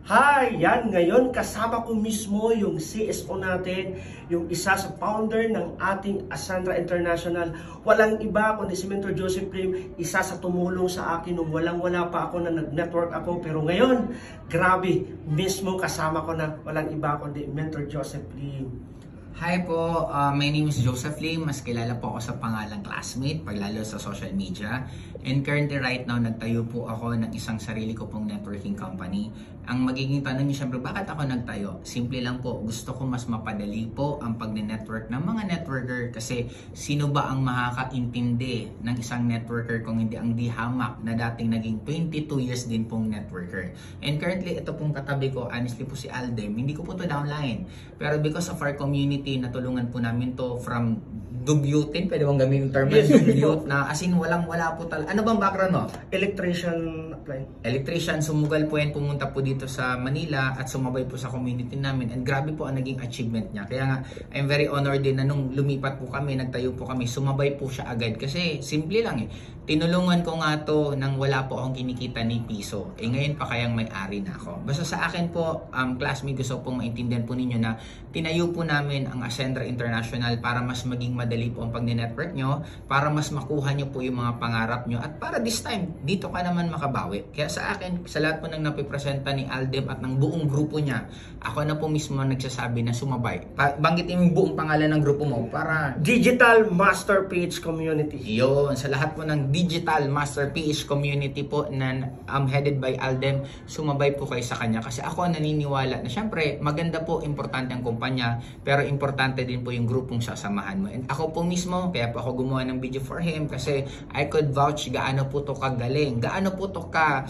Hi! Yan, ngayon kasama ko mismo yung CSO natin, yung isa sa founder ng ating Asandra International. Walang iba kundi si Mentor Joseph Lim, isa sa tumulong sa akin nung walang-wala pa ako na nag-network ako. Pero ngayon, grabe, mismo kasama ko na walang iba kundi Mentor Joseph Lim. Hi po, my name is Joseph Lim. Mas kilala po ako sa pangalang Classmate, paglalo sa social media. And currently right now, nagtayo po ako ng isang sarili ko pong networking company. Ang magiging tanong niyo syempre, bakit ako nagtayo? Simple lang po, gusto ko mas mapadali po ang pag-network ng mga networker kasi sino ba ang makakaintindi ng isang networker kung hindi ang dihamak na dating naging 22 years din pong networker. And currently, ito pong katabi ko, honestly po si Aldem, hindi ko po to downline. Pero because of our community, natulungan po namin to from dubyutin, pwede bang gamitin yung term na dubyut na as in walang-wala po talaga. Ano bang background mo? Electrician apply. Electrician, sumugal po yan, pumunta po dito sa Manila at sumabay po sa community namin and grabe po ang naging achievement niya. Kaya nga, I'm very honored din na nung lumipat po kami, nagtayo po kami, sumabay po siya agad kasi simple lang eh. Tinulungan ko nga to nang wala po akong kinikita ni piso. Eh ngayon pa kayang may-ari na ako. Basta sa akin po, classmate, gusto pong maintindihan po ninyo na tinayo po namin ang Asandra International para mas maging madali po ang pag-network nyo, para mas makuha nyo po yung mga pangarap nyo, at para this time, dito ka naman makabawi. Kaya sa akin, sa lahat po ng napipresenta ni Aldem at ng buong grupo niya, ako na po mismo nagsasabi na sumabay. Banggitin mo yung buong pangalan ng grupo mo para... Digital Master PH Community. Yun, sa lahat po ng Digital Master PH Community po na headed by Aldem, sumabay po kayo sa kanya kasi ako naniniwala na syempre maganda po, importante ang kumpanya, pero importante din po yung grupong sasamahan mo. And ako po mismo, kaya po ako gumawa ng video for him kasi I could vouch gaano po to kagaling, gaano po to ka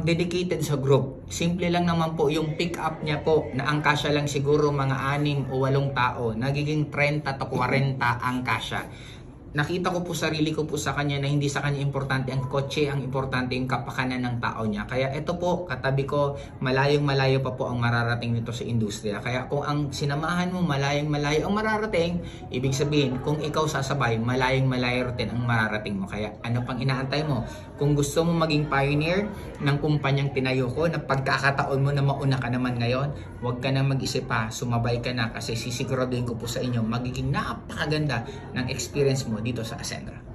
dedicated sa group. Simple lang naman po yung pick up niya po na ang kasya lang siguro mga 6 o 8 tao, nagiging 30 to 40 ang kasya. Nakita ko po sarili ko po sa kanya na hindi sa kanya importante ang kotse, ang importante yung kapakanan ng tao niya. Kaya ito po, katabi ko, malayong malayo pa po ang mararating nito sa industriya. Kaya kung ang sinamahan mo malayong malayo ang mararating, ibig sabihin kung ikaw sasabay, malayong malayo rin ang mararating mo. Kaya ano pang inaantay mo? Kung gusto mo maging pioneer ng kumpanyang tinayo ko, na pagkakataon mo na mauna ka naman ngayon, huwag ka na mag-isip pa, sumabay ka na kasi sisiguraduhin ko po sa inyo, magiging napakaganda ng experience mo dito sa Asandra.